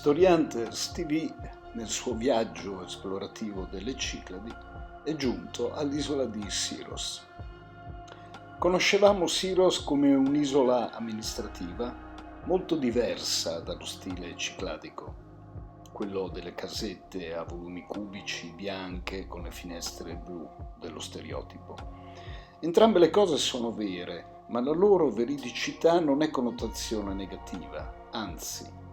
Storiante Stevie, nel suo viaggio esplorativo delle Cicladi, è giunto all'isola di Siros. Conoscevamo Siros come un'isola amministrativa molto diversa dallo stile cicladico, quello delle casette a volumi cubici bianche con le finestre blu dello stereotipo. Entrambe le cose sono vere, ma la loro veridicità non è connotazione negativa, anzi.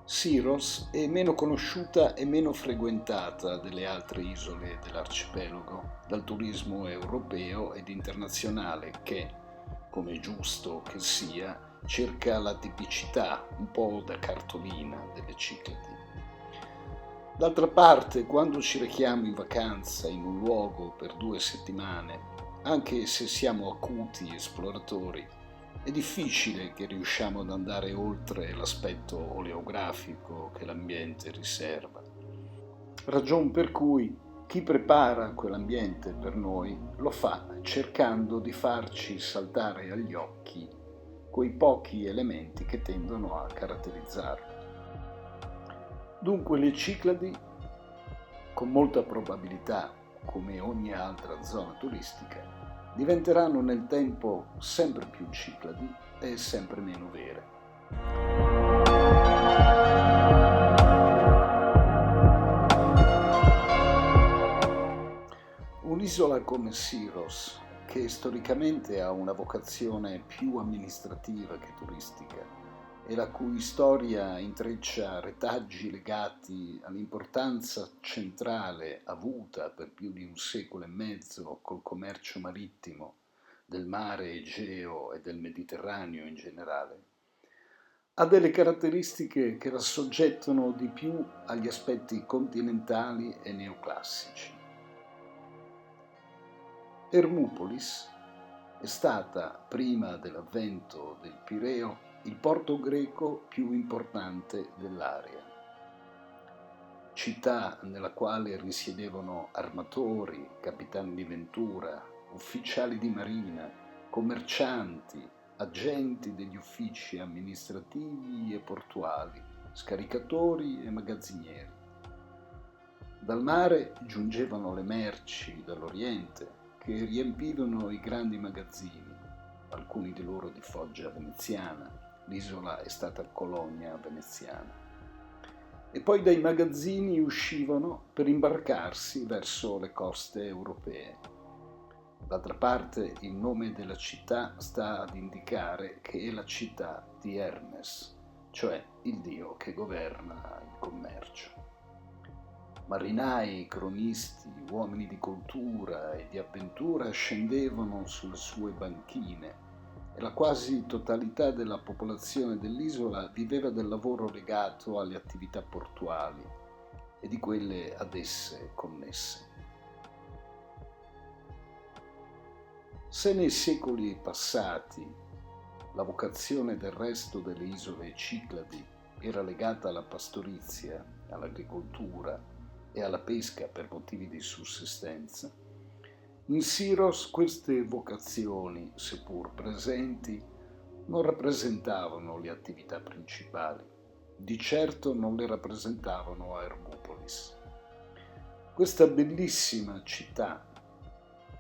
Siros è meno conosciuta e meno frequentata delle altre isole dell'arcipelago dal turismo europeo ed internazionale che, come è giusto che sia, cerca la tipicità un po' da cartolina delle Cicladi. D'altra parte, quando ci rechiamo in vacanza in un luogo per 2 settimane, anche se siamo acuti esploratori, è difficile che riusciamo ad andare oltre l'aspetto oleografico che l'ambiente riserva. Ragion per cui chi prepara quell'ambiente per noi lo fa cercando di farci saltare agli occhi quei pochi elementi che tendono a caratterizzarlo. Dunque le Cicladi, con molta probabilità, come ogni altra zona turistica, diventeranno nel tempo sempre più Cicladi e sempre meno vere. Un'isola come Siros, che storicamente ha una vocazione più amministrativa che turistica e la cui storia intreccia retaggi legati all'importanza centrale avuta per più di un secolo e mezzo col commercio marittimo del mare Egeo e del Mediterraneo in generale, ha delle caratteristiche che la soggettano di più agli aspetti continentali e neoclassici. Ermupolis è stata, prima dell'avvento del Pireo, il porto greco più importante dell'area. Città nella quale risiedevano armatori, capitani di ventura, ufficiali di marina, commercianti, agenti degli uffici amministrativi e portuali, scaricatori e magazzinieri. Dal mare giungevano le merci dall'Oriente che riempivano i grandi magazzini, alcuni di loro di foggia veneziana. L'isola è stata colonia veneziana. E poi dai magazzini uscivano per imbarcarsi verso le coste europee. D'altra parte il nome della città sta ad indicare che è la città di Hermes, cioè il dio che governa il commercio. Marinai, cronisti, uomini di cultura e di avventura scendevano sulle sue banchine e la quasi totalità della popolazione dell'isola viveva del lavoro legato alle attività portuali e di quelle ad esse connesse. Se nei secoli passati la vocazione del resto delle isole Cicladi era legata alla pastorizia, all'agricoltura e alla pesca per motivi di sussistenza, in Siros queste vocazioni, seppur presenti, non rappresentavano le attività principali. Di certo non le rappresentavano a Ermupolis. Questa bellissima città,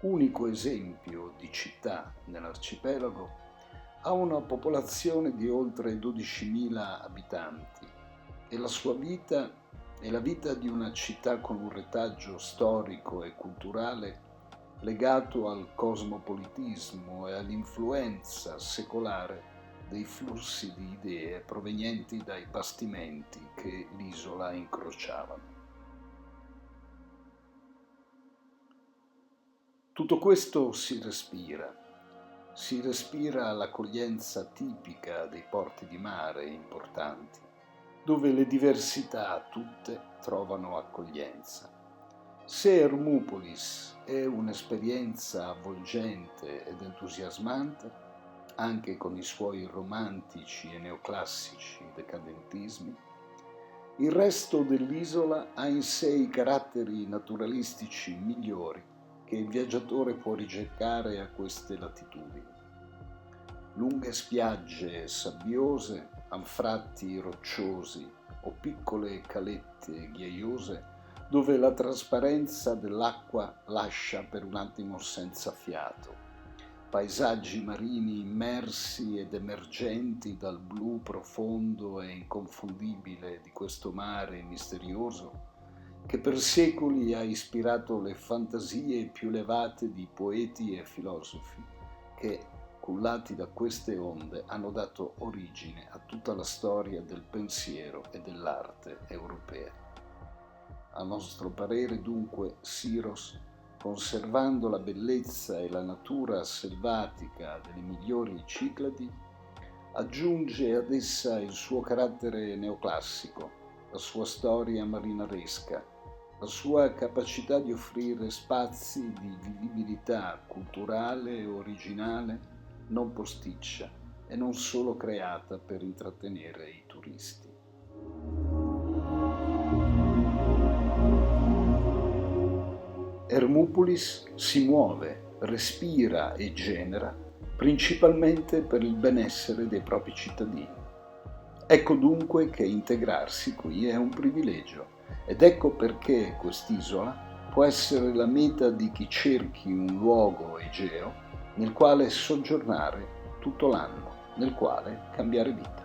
unico esempio di città nell'arcipelago, ha una popolazione di oltre 12.000 abitanti e la sua vita è la vita di una città con un retaggio storico e culturale legato al cosmopolitismo e all'influenza secolare dei flussi di idee provenienti dai bastimenti che l'isola incrociavano. Tutto questo si respira l'accoglienza tipica dei porti di mare importanti, dove le diversità tutte trovano accoglienza. Se Ermupolis è un'esperienza avvolgente ed entusiasmante, anche con i suoi romantici e neoclassici decadentismi, il resto dell'isola ha in sé i caratteri naturalistici migliori che il viaggiatore può ricercare a queste latitudini. Lunghe spiagge sabbiose, anfratti rocciosi o piccole calette ghiaiose dove la trasparenza dell'acqua lascia per un attimo senza fiato, paesaggi marini immersi ed emergenti dal blu profondo e inconfondibile di questo mare misterioso che per secoli ha ispirato le fantasie più elevate di poeti e filosofi che, cullati da queste onde, hanno dato origine a tutta la storia del pensiero e dell'arte europea. A nostro parere, dunque, Syros, conservando la bellezza e la natura selvatica delle migliori Cicladi, aggiunge ad essa il suo carattere neoclassico, la sua storia marinaresca, la sua capacità di offrire spazi di vivibilità culturale e originale non posticcia e non solo creata per intrattenere i turisti. Hermopolis si muove, respira e genera principalmente per il benessere dei propri cittadini. Ecco dunque che integrarsi qui è un privilegio ed ecco perché quest'isola può essere la meta di chi cerchi un luogo egeo nel quale soggiornare tutto l'anno, nel quale cambiare vita.